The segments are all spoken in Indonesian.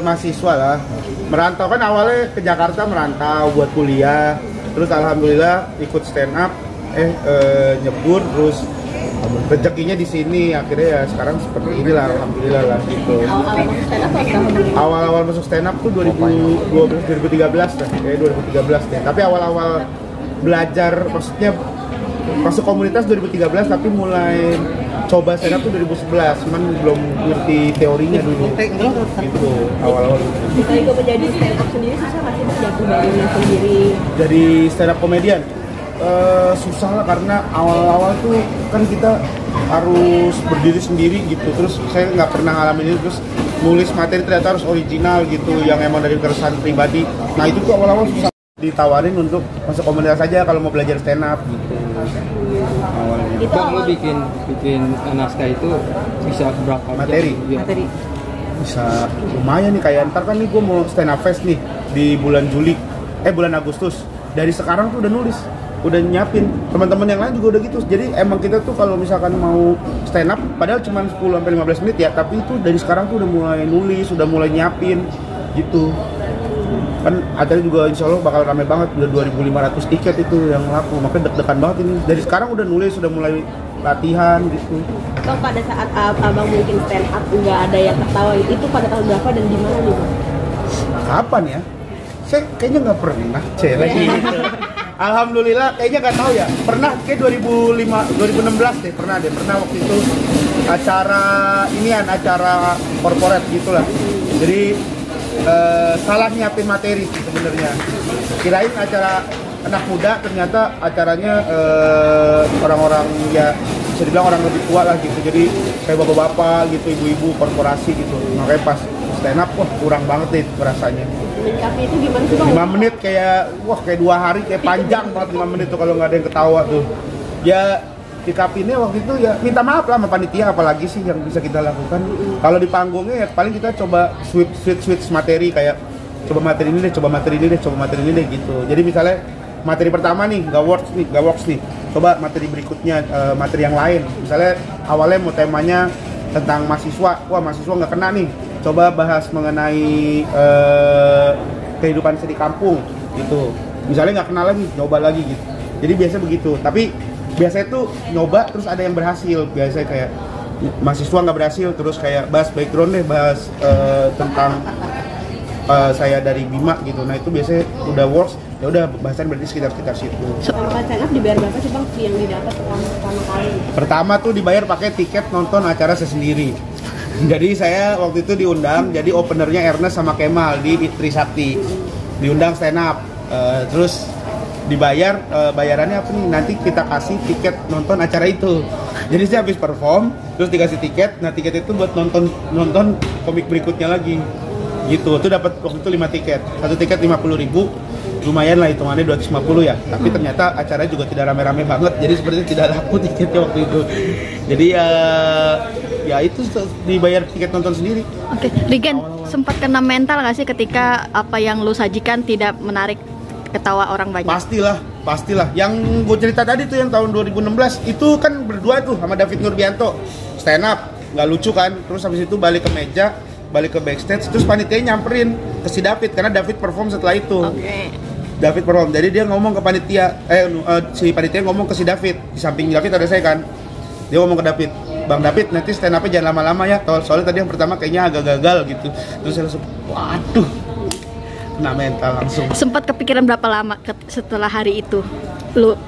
mahasiswa lah. Merantau kan awalnya ke Jakarta merantau buat kuliah. Terus alhamdulillah ikut stand up, nyebur terus rezekinya di sini akhirnya ya sekarang seperti inilah alhamdulillah lah gitu. Awal-awal masuk stand up tuh 2013 lah, kayak 2013 deh. Tapi awal-awal belajar maksudnya masuk komunitas 2013 tapi mulai coba stand up tuh 2011, cuman belum ngerti teorinya dulu. Gitu awal-awal. Bisa ikut menjadi stand up sendiri susah nggak sih jatuh bangunnya sendiri? Jadi stand up komedian susah lah karena awal-awal tuh kan kita harus berdiri sendiri gitu. Terus saya nggak pernah ngalamin ini, terus nulis materi ternyata harus original gitu yang emang dari keresahan pribadi. Nah itu tuh awal-awal susah. Ditawarin untuk masuk komunitas saja kalau mau belajar stand up gitu. Awalnya. Bang, lo bikin naskah itu bisa berapa materi? Materi. Bisa lumayan nih, kayak ntar kan nih gue mau stand up fest nih di bulan bulan Agustus. Dari sekarang tuh udah nulis, udah nyiapin. Teman-teman yang lain juga udah gitu. Jadi emang kita tuh kalau misalkan mau stand up padahal cuma 10-15 menit ya, tapi itu dari sekarang tuh udah mulai nulis, udah mulai nyiapin gitu. Kan acara juga insya Allah bakal rame banget, udah 2.500 tiket itu yang laku, makanya deg-degan banget ini. Dari sekarang udah nulis, udah mulai latihan gitu. Bang, pada saat abang bikin stand up nggak ada yang ketawa, itu pada tahun berapa dan di mana nih, Bang? Kapan ya? Saya kayaknya nggak pernah, lagi. Alhamdulillah, kayaknya nggak tahu ya. Pernah kayak 2016 deh, pernah waktu itu acara corporate gitulah. Jadi salah nyiapin materi sebenarnya. Kirain acara anak muda, ternyata acaranya orang-orang ya bisa dibilang orang lebih tua lah gitu. Jadi kayak bapak-bapak gitu, ibu-ibu korporasi gitu. Makanya pas stand up kurang banget nih rasanya. Menyikapi itu gimana sih, Bang? 5 menit kayak 2 hari kayak panjang banget 5 menit tuh kalau nggak ada yang ketawa tuh. Ya sikapinnya waktu itu ya minta maaf lah sama panitia, apalagi sih yang bisa kita lakukan. Kalau di panggungnya ya paling kita coba switch materi, kayak coba materi ini deh gitu. Jadi misalnya materi pertama nih nggak works nih, coba materi berikutnya, materi yang lain. Misalnya awalnya mau temanya tentang mahasiswa, mahasiswa nggak kena nih, coba bahas mengenai kehidupan di kampung gitu. Misalnya nggak kena lagi, coba lagi gitu. Jadi biasa begitu. Tapi biasanya tuh nyoba terus ada yang berhasil. Biasanya kayak mahasiswa nggak berhasil, terus kayak bahas background deh, bahas tentang saya dari Bima gitu. Nah itu biasanya udah works, ya udah bahasan berarti sekitar situ. Sama stand up dibayar berapa sih, Bang, yang didapat pertama kali? Pertama tuh dibayar pakai tiket nonton acara sendiri. Jadi saya waktu itu diundang, jadi openernya Ernest sama Kemal di Trisakti, diundang stand up. Terus dibayar, bayarannya apa nih? Nanti kita kasih tiket nonton acara itu. Jadi saya habis perform, terus dikasih tiket. Nah tiket itu buat nonton komik berikutnya lagi. Gitu. Itu dapat waktu itu 5 tiket. Satu tiket 50.000. Lumayan lah hitungannya 250 ya. Tapi ternyata acaranya juga tidak rame-rame banget. Jadi sepertinya tidak laku tiketnya waktu itu. Jadi ya itu dibayar tiket nonton sendiri. Oke, Rigen, sempat kena mental nggak sih ketika apa yang lu sajikan tidak menarik ketawa orang banyak? Pastilah. Yang gue cerita tadi tuh yang tahun 2016 itu kan berdua tuh sama David Nurbianto, stand up, nggak lucu kan. Terus habis itu balik ke meja, balik ke backstage, terus panitia nyamperin ke si David karena David perform setelah itu. Oke. David perform, jadi dia ngomong ke panitia, si panitia ngomong ke si David, di samping David ada saya kan. Dia ngomong ke David, Bang David nanti stand up-nya jangan lama-lama ya, soalnya tadi yang pertama kayaknya agak gagal gitu. Terus saya langsung, waduh, kena mental langsung. Sempat kepikiran berapa lama setelah hari itu? Lu?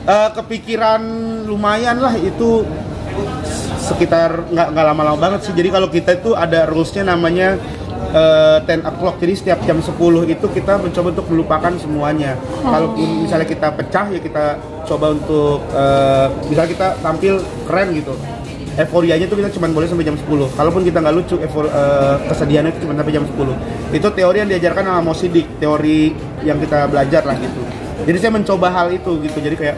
Kepikiran lumayan lah itu, sekitar nggak lama-lama banget sih. Jadi kalau kita itu ada rules-nya namanya 10 o'clock, jadi setiap jam 10 itu kita mencoba untuk melupakan semuanya. Kalau misalnya kita pecah ya kita coba untuk misalnya kita tampil keren gitu, euforianya itu kita cuma boleh sampai jam 10. Kalaupun kita nggak lucu, kesedihannya itu cuma sampai jam 10. Itu teori yang diajarkan sama Mosidik, teori yang kita belajar lah gitu. Jadi saya mencoba hal itu gitu, jadi kayak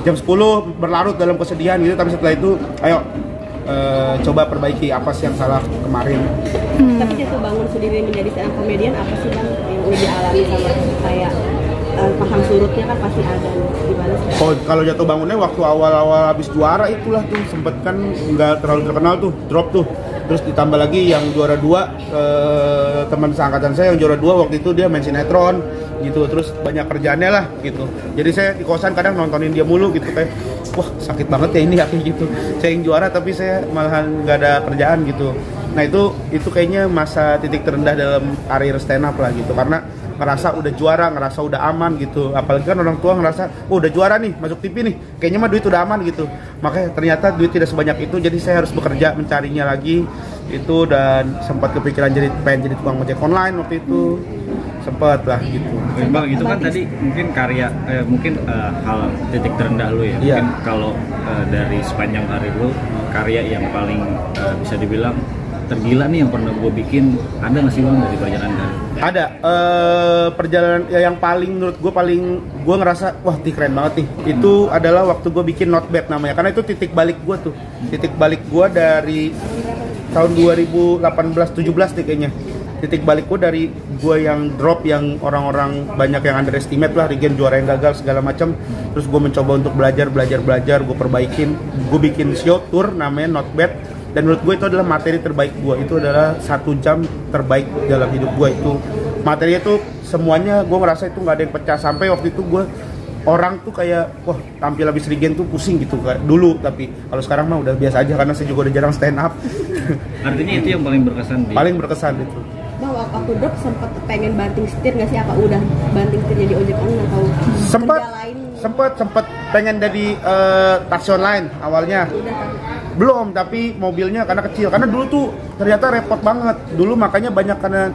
jam 10 berlarut dalam kesedihan gitu, tapi setelah itu ayo coba perbaiki apa sih yang salah kemarin. Tapi jatuh bangun sendiri menjadi stand up comedian apa sih, Bang, yang udah dialami sama kayak pasang surutnya kan pasti ada gimana sih? Oh, kalau jatuh bangunnya waktu awal-awal habis juara itulah tuh, sempet kan nggak terlalu terkenal tuh, drop tuh. Terus ditambah lagi yang juara 2 teman seangkatan saya yang juara 2 waktu itu dia main sinetron gitu, terus banyak kerjaannya lah gitu. Jadi saya di kosan kadang nontonin dia mulu gitu, kayak wah sakit banget ya ini kayak gitu. Saya yang juara tapi saya malahan nggak ada kerjaan gitu. Nah itu kayaknya masa titik terendah dalam karir stand up lah gitu, karena ngerasa udah juara, ngerasa udah aman gitu. Apalagi kan orang tua ngerasa, oh udah juara nih, masuk TV nih, kayaknya mah duit udah aman gitu. Makanya ternyata duit tidak sebanyak itu, jadi saya harus bekerja mencarinya lagi itu. Dan sempat kepikiran pengen jadi tukang ojek online waktu itu, sempat lah gitu. Bang, itu kan tadi mungkin karya, mungkin hal titik terendah lu ya. Iya. Mungkin kalau dari sepanjang karir lu, karya yang paling bisa dibilang tergila nih yang pernah gue bikin, ada nggak sih Bang dari perjalanan karir? Ada perjalanan ya, yang paling menurut gue ngerasa wah keren banget nih. Itu adalah waktu gue bikin Not Bad namanya, karena itu titik balik gue tuh. Titik balik gue dari tahun 2018-17 nih kayaknya. Titik balik gue dari gue yang drop, yang orang-orang banyak yang underestimate lah, Regen juara yang gagal segala macam. Terus gue mencoba untuk belajar, gue perbaikin. Gue bikin show tour namanya Not Bad. Dan menurut gue itu adalah materi terbaik gue. Itu adalah 1 jam terbaik dalam hidup gue. Itu materinya tuh semuanya gue ngerasa itu nggak ada yang pecah. Sampai waktu itu gue orang tuh kayak wah tampil habis Regen tuh pusing gitu kayak dulu. Tapi kalau sekarang mah udah biasa aja karena saya juga udah jarang stand up. Artinya itu yang paling berkesan Paling berkesan itu. Bang, waktu drop sempat pengen banting setir nggak sih? Apa udah banting setir jadi ojek online atau kerja lain? Sempat pengen jadi taksi online awalnya. Udah kan? Belum, tapi mobilnya karena kecil. Karena dulu tuh ternyata repot banget. Dulu makanya banyak karena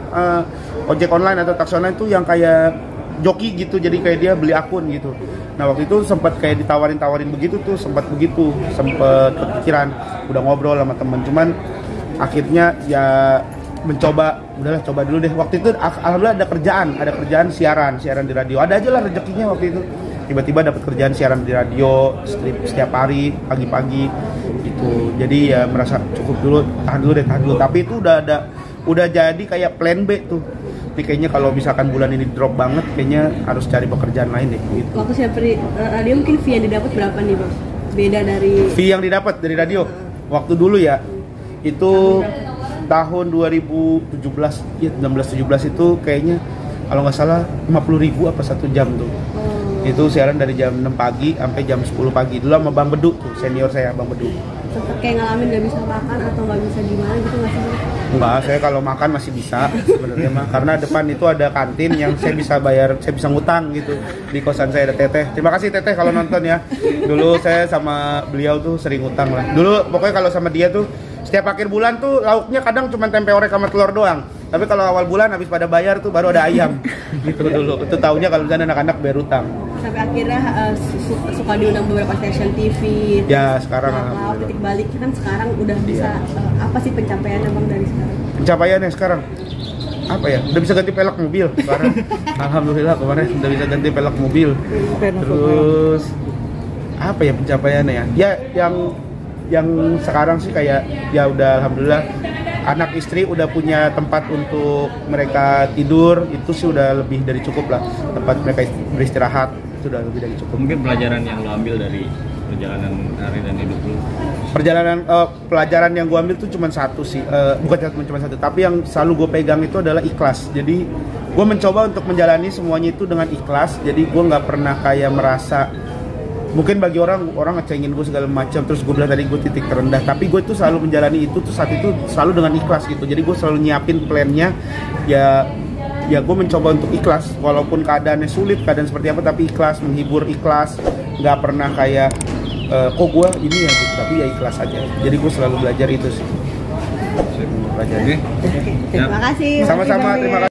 ojek online atau taksi online tuh yang kayak joki gitu. Jadi kayak dia beli akun gitu. Nah waktu itu sempat kayak ditawarin begitu tuh, sempat kepikiran. Udah ngobrol sama teman. Cuman akhirnya ya mencoba, udahlah coba dulu deh. Waktu itu alhamdulillah ada kerjaan siaran di radio. Ada aja lah rezekinya waktu itu. Tiba-tiba dapat kerjaan siaran di radio setiap hari pagi-pagi gitu. Jadi ya merasa cukup dulu, tahan dulu. Tapi itu udah jadi kayak plan B tuh. Jadi kayaknya kalau misalkan bulan ini drop banget, kayaknya harus cari pekerjaan lain deh gitu. Waktu siap radio mungkin fee yang didapat berapa nih Bang? Beda dari fee yang didapat dari radio. Waktu dulu ya itu tahun 2017 ya 16-17 itu kayaknya kalau nggak salah 50.000 apa 1 jam tuh. Itu siaran dari jam 6 pagi sampai jam 10 pagi. Dulu sama Bang Bedu tuh, senior saya Bang Bedu. Sempet kayak ngalamin nggak bisa makan atau nggak bisa gimana gitu nggak sih? Enggak, saya kalau makan masih bisa sebenarnya mah, karena depan itu ada kantin yang saya bisa bayar, saya bisa ngutang gitu. Di kosan saya ada Teteh. Terima kasih Teteh kalau nonton ya. Dulu saya sama beliau tuh sering ngutang lah. Dulu pokoknya kalau sama dia tuh setiap akhir bulan tuh lauknya kadang cuma tempe orek sama telur doang. Tapi kalau awal bulan habis pada bayar tuh baru ada ayam. Gitu dulu. Itu taunya kalau misalnya anak-anak bayar utang. Sampai akhirnya suka diundang beberapa stasiun TV. Ya sekarang titik balik kan sekarang udah bisa apa sih pencapaiannya Bang dari sekarang? Pencapaiannya sekarang apa ya? Udah bisa ganti pelek mobil sekarang. Alhamdulillah kemarin udah bisa ganti pelek mobil. Terus apa ya pencapaiannya ya? Ya yang sekarang sih kayak ya udah alhamdulillah anak istri udah punya tempat untuk mereka tidur, itu sih udah lebih dari cukup lah. Tempat mereka beristirahat itu udah lebih dari cukup. Mungkin pelajaran yang lo ambil dari perjalanan karir dan hidup lo? Pelajaran yang gue ambil tuh cuma satu sih, bukan cuma satu, tapi yang selalu gue pegang itu adalah ikhlas. Jadi gue mencoba untuk menjalani semuanya itu dengan ikhlas. Jadi gue nggak pernah kayak merasa, mungkin bagi orang ngecengin gue segala macam, terus gue bilang tadi gue titik terendah, tapi gue tuh selalu menjalani itu tuh saat itu selalu dengan ikhlas gitu. Jadi gue selalu nyiapin plannya, ya gue mencoba untuk ikhlas walaupun keadaannya sulit, keadaan seperti apa, tapi ikhlas, menghibur ikhlas, nggak pernah kayak kok gue ini ya gitu, tapi ya ikhlas aja. Jadi gue selalu belajar itu sih. Terima kasih. Sama-sama, terima kasih.